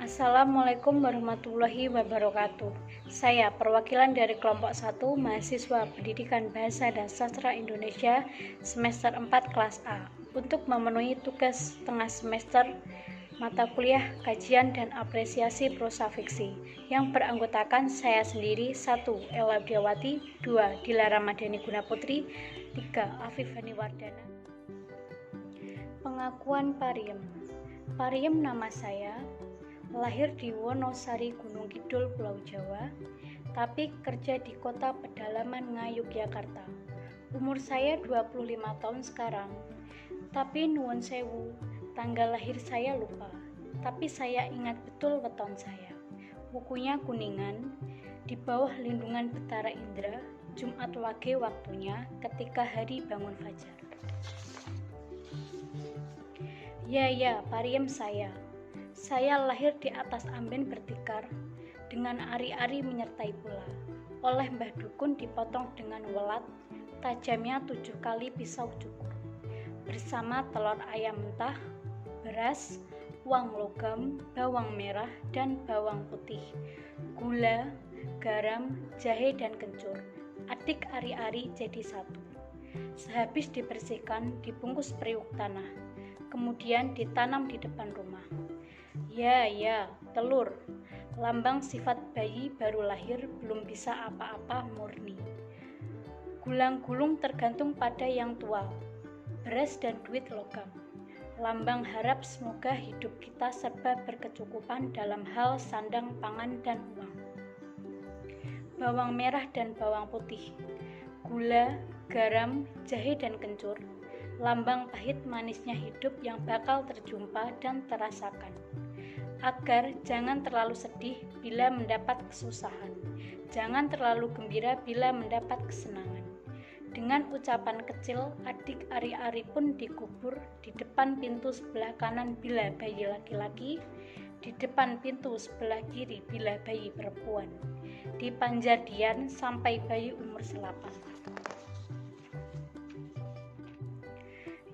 Assalamualaikum warahmatullahi wabarakatuh. Saya perwakilan dari kelompok 1 mahasiswa Pendidikan Bahasa dan Sastra Indonesia semester 4 kelas A untuk memenuhi tugas tengah semester mata kuliah kajian dan apresiasi prosa fiksi yang beranggotakan saya sendiri 1. Ella Diawati, 2. Dilara Madani Gunaputri, 3. Afifani Wardana. Pengakuan Pariem. Pariem nama saya. Lahir di Wonosari, Gunung Kidul, Pulau Jawa, tapi kerja di kota pedalaman Ngayogyakarta. Umur saya 25 tahun sekarang, tapi nuwun sewu, tanggal lahir saya lupa, tapi saya ingat betul weton saya. Bukunya Kuningan, di bawah lindungan Betara Indra, Jumat Wage waktunya ketika hari bangun fajar. Ya, Pariem saya. Saya lahir di atas amben bertikar, dengan ari-ari menyertai pula. Oleh Mbah Dukun dipotong dengan welat, tajamnya 7 kali pisau cukur. Bersama telur ayam mentah, beras, uang logam, bawang merah, dan bawang putih, gula, garam, jahe, dan kencur. Adik ari-ari jadi satu. Sehabis dibersihkan, dibungkus periuk tanah, kemudian ditanam di depan rumah. Ya, telur, lambang sifat bayi baru lahir belum bisa apa-apa murni. Gulang-gulung tergantung pada yang tua, beras dan duit logam. Lambang harap semoga hidup kita serba berkecukupan dalam hal sandang, pangan, dan uang. Bawang merah dan bawang putih, gula, garam, jahe, dan kencur. Lambang pahit manisnya hidup yang bakal terjumpa dan terasakan. Agar jangan terlalu sedih bila mendapat kesusahan, jangan terlalu gembira bila mendapat kesenangan. Dengan ucapan kecil, adik ari-ari pun dikubur di depan pintu sebelah kanan bila bayi laki-laki, di depan pintu sebelah kiri bila bayi perempuan, di Panjadian sampai bayi umur 8.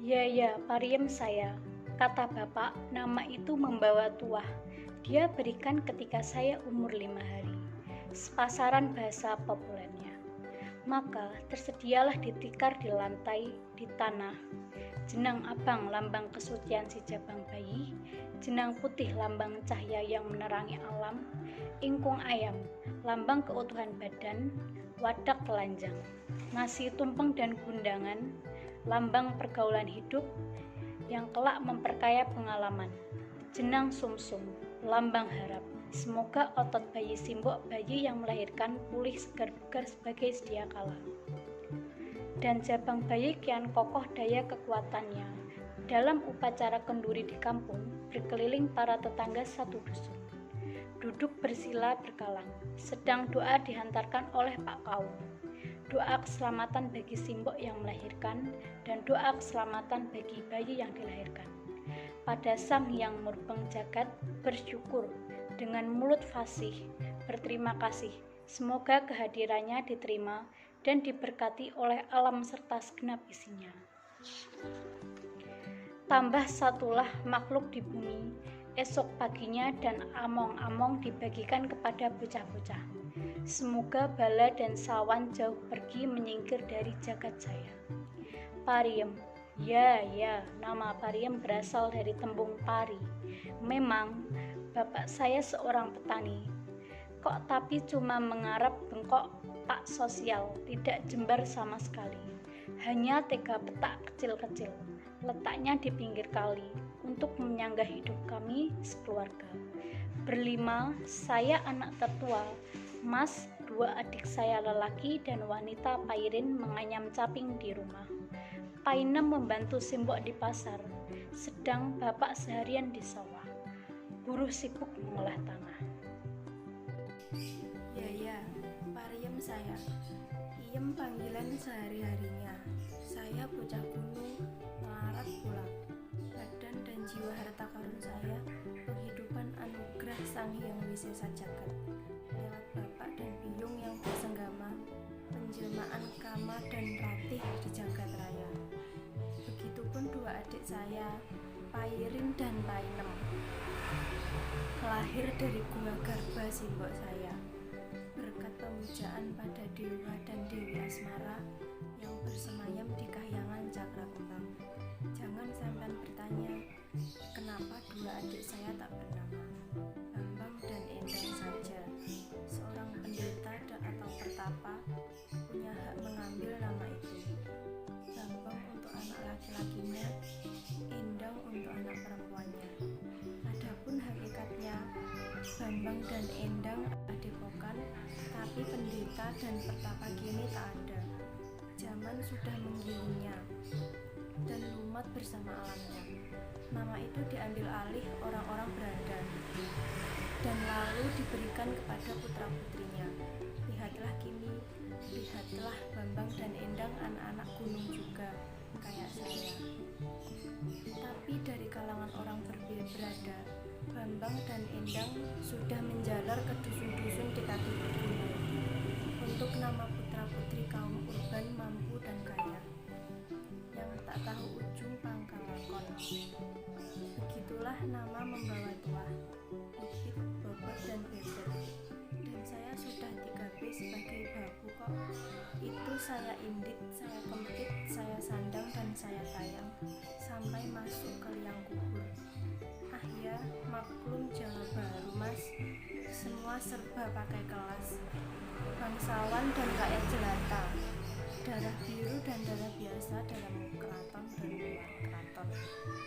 Ya, Pariem saya. Kata bapak, nama itu membawa tuah. Dia berikan ketika saya umur 5 hari. Sepasaran bahasa populernya. Maka tersedialah ditikar di lantai, di tanah. Jenang abang lambang kesucian si jabang bayi, jenang putih lambang cahaya yang menerangi alam, ingkung ayam, lambang keutuhan badan, wadak telanjang, nasi tumpeng dan gundangan, lambang pergaulan hidup yang kelak memperkaya pengalaman, jenang sumsum, lambang harap. Semoga otot bayi simbok bayi yang melahirkan pulih segar bugar sebagai sedia kala. Dan jabang bayi kian kokoh daya kekuatannya. Dalam upacara kenduri di kampung, berkeliling para tetangga satu dusun. Duduk bersila berkalang, sedang doa dihantarkan oleh Pak Kaum. Doa keselamatan bagi simbok yang melahirkan dan doa keselamatan bagi bayi yang dilahirkan. Pada Sang Yang Murbeng Jagat bersyukur dengan mulut fasih, berterima kasih. Semoga kehadirannya diterima dan diberkati oleh alam serta segenap isinya. Tambah satulah makhluk di bumi, esok paginya dan among-among dibagikan kepada bocah-bocah. Semoga bala dan sawan jauh pergi menyingkir dari jagat saya. Pariem. Ya, nama Pariem berasal dari tembung pari. Memang, bapak saya seorang petani. Kok tapi cuma mengarap bengkok pak sosial, tidak jembar sama sekali. Hanya 3 petak kecil-kecil, letaknya di pinggir kali, untuk menyanggah hidup kami sekeluarga. Berlima, saya anak tertua, Mas, 2 adik saya lelaki dan wanita Pairin menganyam caping di rumah. Painem membantu simbok di pasar, sedang bapak seharian di sawah. Buruh sibuk mengolah tanah. Ya, Pariem saya. Iem panggilan sehari-harinya. Saya bocah gunung, melarat pula. Badan dan jiwa harta karun saya, penghidupan anugerah Sang Hyang Wisesa Jagat. Lewat bapak dan biyung yang bersenggama, penjelmaan Kama dan Ratih di jagat raya. Begitupun 2 adik saya, Pairin dan Painem. Lahir dari gua Garba simbok saya, berkat pemujaan pada dewa dan dewi asmara yang bersemayam di kahyangan cakra kembang. Jangan sampai bertanya, kenapa dua adik saya tak bernama Bambang dan Endang saja. Seorang pendeta atau pertapa punya hak mengambil nama itu. Bambang untuk anak laki-lakinya, Endang untuk anak perempuannya. Adapun hakikatnya, Bambang dan Endang adepokan, tapi pendeta dan pertapa kini tak ada. Zaman sudah menggilingnya dan lumat bersama alamnya. Nama itu diambil alih orang-orang berada dan lalu diberikan kepada putra-putrinya. Lihatlah kini, lihatlah Bambang dan Endang anak-anak gunung juga, kayak saya. Tapi dari kalangan orang berada, Bambang dan Endang sudah menjalar ke dusun-dusun di kaki gunung untuk nama putra-putri kaum urban mampu dan kaya yang tak tahu ujung pangkal lakon. Begitulah nama membawa tuah, Upit, Bobot, dan Bebet. Dan saya sudah 3B sebagai babu kok. Itu saya indit, saya kempit, saya sandang, dan saya tayang sampai masuk ke liang kubur. Ah ya, maklum Jawa Baru mas, semua serba pakai kelas. Bangsawan dan rakyat jelata, darah biru dan darah biasa dalam keraton dan luar keraton,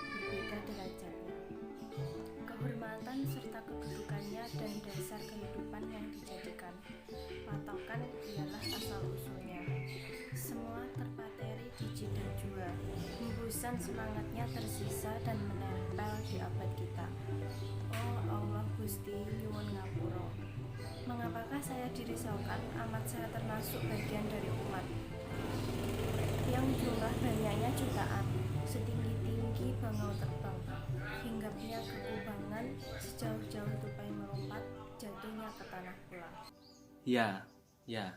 berbeda derajatnya, kehormatan serta kedudukannya dan dasar kehidupan yang dijadikan patokan ialah asal-usulnya. Semua terpateri di jidat jua, hembusan semangatnya tersisa dan menempel di abad kita. Oh Allah Gusti nyuwun ngapura. Mengapakah saya dirisaukan amat saya termasuk bagian dari umat yang jumlah banyaknya jutaan, setinggi-tinggi bangau terbang, hinggapnya ke kubangan, sejauh-jauh tupai melompat, jatuhnya ke tanah pula. Ya,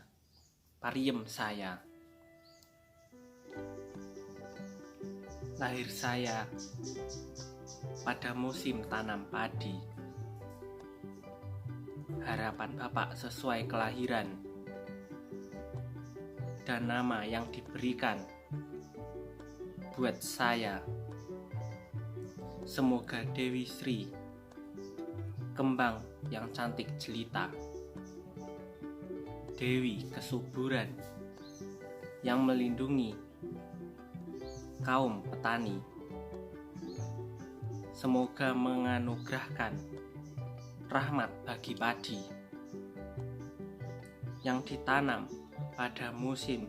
pariem saya. Lahir saya pada musim tanam padi. Harapan Bapak sesuai kelahiran dan nama yang diberikan buat saya. Semoga Dewi Sri, kembang yang cantik jelita, Dewi kesuburan yang melindungi kaum petani. Semoga menganugerahkan rahmat bagi padi yang ditanam pada musim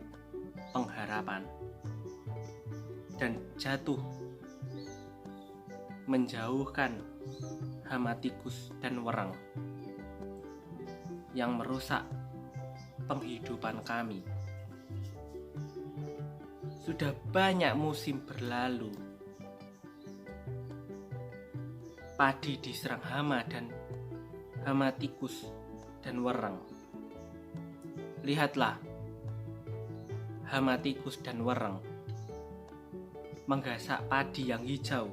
pengharapan dan jatuh menjauhkan hama tikus dan wereng yang merusak penghidupan kami. Sudah banyak musim berlalu, padi diserang hama tikus dan wereng. Lihatlah, hama tikus dan wereng menggasak padi yang hijau,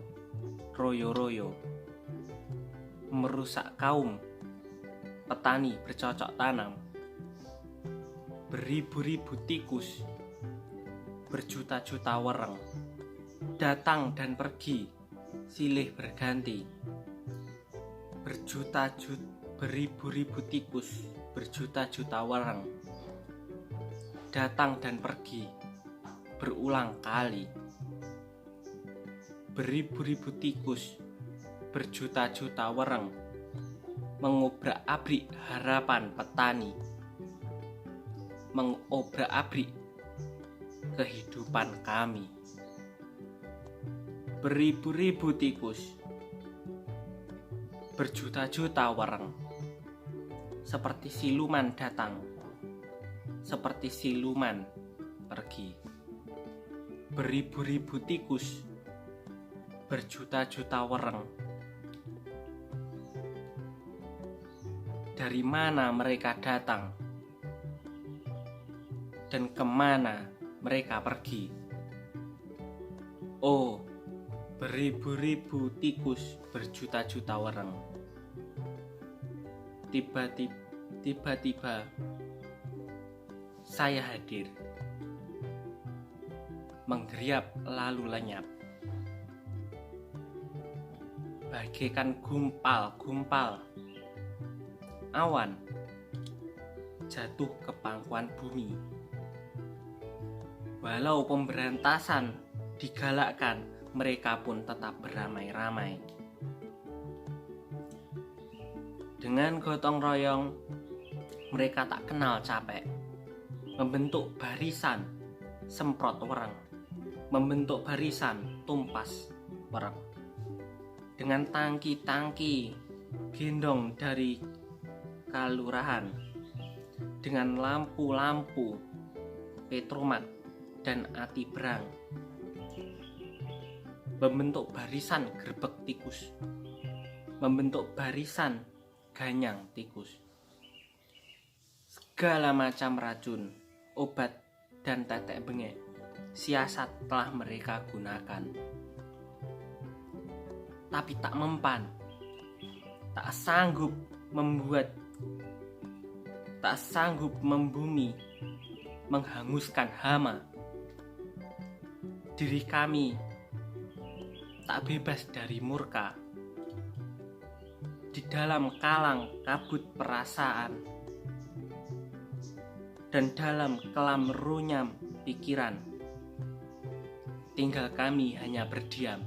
royo-royo, merusak kaum petani bercocok tanam. Beribu-ribu tikus, berjuta-juta wereng datang dan pergi, silih berganti. Beribu-ribu tikus, berjuta-juta wereng datang dan pergi berulang kali. Beribu-ribu tikus, berjuta-juta wereng mengobrak-abrik harapan petani, mengobrak-abrik kehidupan kami. Beribu-ribu tikus, berjuta-juta wereng seperti siluman datang, seperti siluman pergi. Beribu-ribu tikus, berjuta-juta wereng. Dari mana mereka datang dan kemana mereka pergi? Oh, beribu-ribu tikus berjuta-juta wereng. Tiba-tiba saya hadir, menggeriap lalu lenyap, bagaikan gumpal-gumpal awan jatuh ke pangkuan bumi. Walau pemberantasan digalakkan, mereka pun tetap beramai-ramai. Dengan gotong royong, mereka tak kenal capek, membentuk barisan semprot wereng, membentuk barisan tumpas wereng. Dengan tangki-tangki gendong dari kelurahan, dengan lampu-lampu Petromak dan Ati Berang, membentuk barisan gerbek tikus, membentuk barisan ganyang tikus. Segala macam racun, obat, dan tetek bengek siasat telah mereka gunakan. Tapi tak mempan, tak sanggup membumi, menghanguskan hama. Diri kami tak bebas dari murka. Di dalam kalang kabut perasaan dan dalam kelam runyam pikiran, tinggal kami hanya berdiam.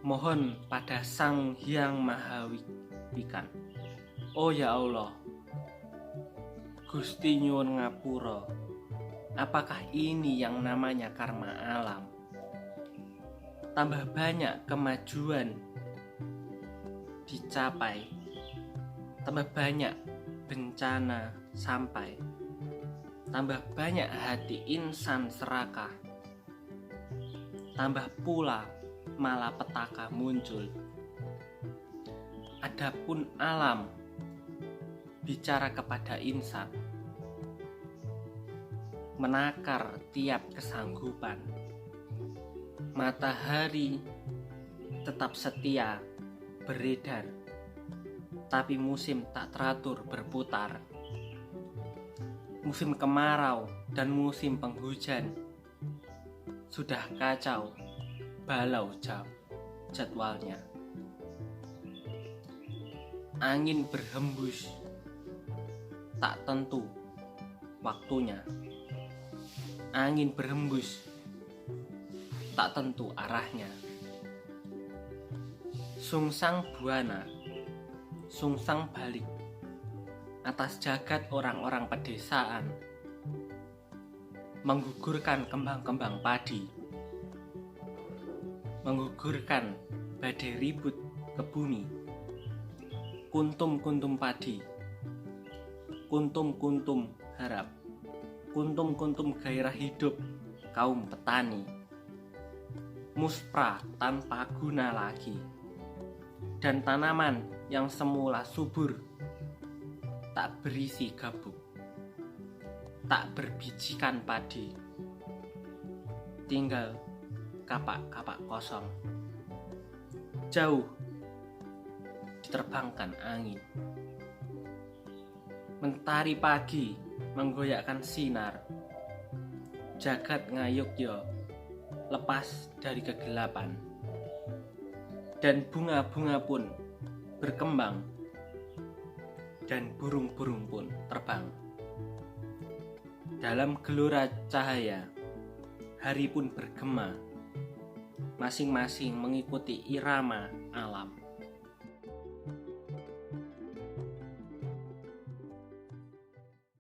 Mohon pada Sang Hyang Maha Wikan, oh ya Allah, Gusti nyuwun ngapura, apakah ini yang namanya karma alam? Tambah banyak kemajuan dicapai, tambah banyak bencana sampai, tambah banyak hati insan serakah, tambah pula malapetaka muncul. Adapun alam bicara kepada insan, menakar tiap kesanggupan. Matahari tetap setia beredar, tapi musim tak teratur berputar. Musim kemarau dan musim penghujan sudah kacau balau jadwalnya. Angin berhembus tak tentu waktunya. Angin berhembus tak tentu arahnya. Sungsang buana, sungsang balik atas jagat orang-orang pedesaan, menggugurkan kembang-kembang padi, menggugurkan badai ribut ke bumi. Kuntum-kuntum padi, kuntum-kuntum harap, kuntum-kuntum gairah hidup kaum petani, muspra tanpa guna lagi, dan tanaman yang semula subur tak berisi gabuk, tak berbijikan padi, tinggal kapak-kapak kosong. Jauh diterbangkan angin. Mentari pagi menggoyakkan sinar. Jagat ngayuk yo, lepas dari kegelapan. Dan bunga-bunga pun berkembang, dan burung-burung pun terbang. Dalam gelora cahaya, hari pun bergema, masing-masing mengikuti irama alam.